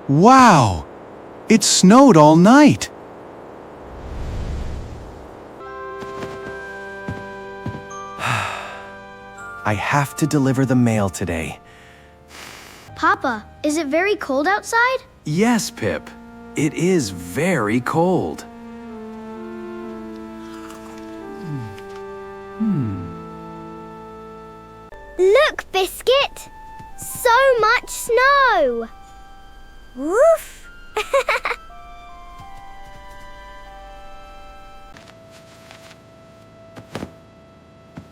Wow! It snowed all night. I have to deliver the mail today. Papa, is it very cold outside? Yes, Pip. It is very cold. Look, Biscuit! So much snow! Woof!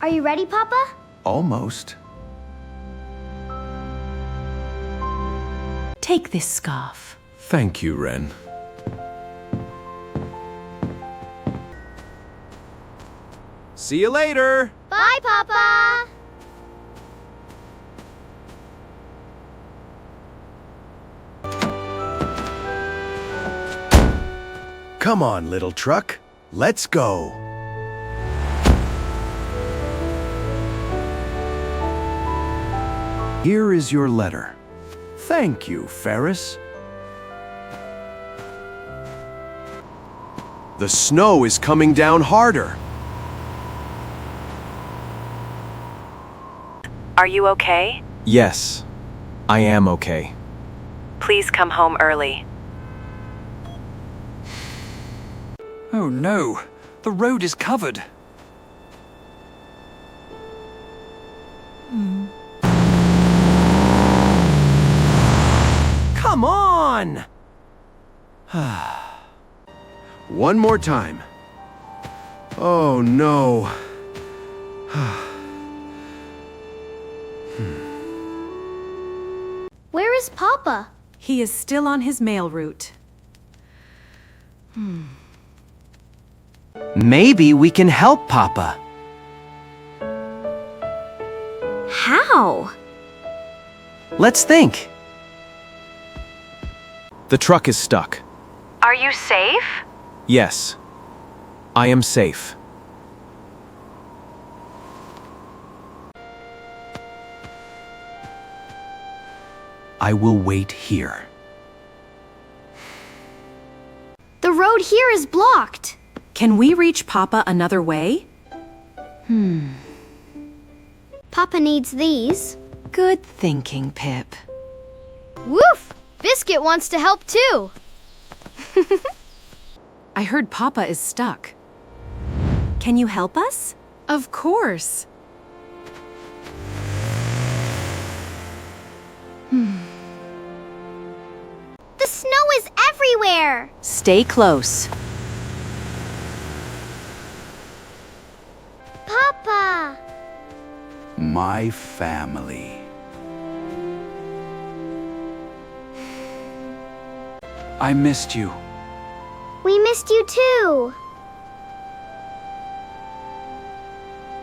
Are you ready, Papa? Almost. Take this scarf. Thank you, Wren. See you later! Bye, Papa! Come on, little truck. Let's go. Here is your letter. Thank you, Ferris. The snow is coming down harder. Are you okay? Yes, I am okay. Please come home early. Oh no, the road is covered. Come on! One more time. Oh no. Where is Papa? He is still on his mail route. Maybe we can help Papa. How? Let's think. The truck is stuck. Are you safe? Yes, I am safe. I will wait here. The road here is blocked. Can we reach Papa another way? Papa needs these. Good thinking, Pip. Woof! Biscuit wants to help too. I heard Papa is stuck. Can you help us? Of course. The snow is everywhere. Stay close. Papa! My family. I missed you. We missed you too.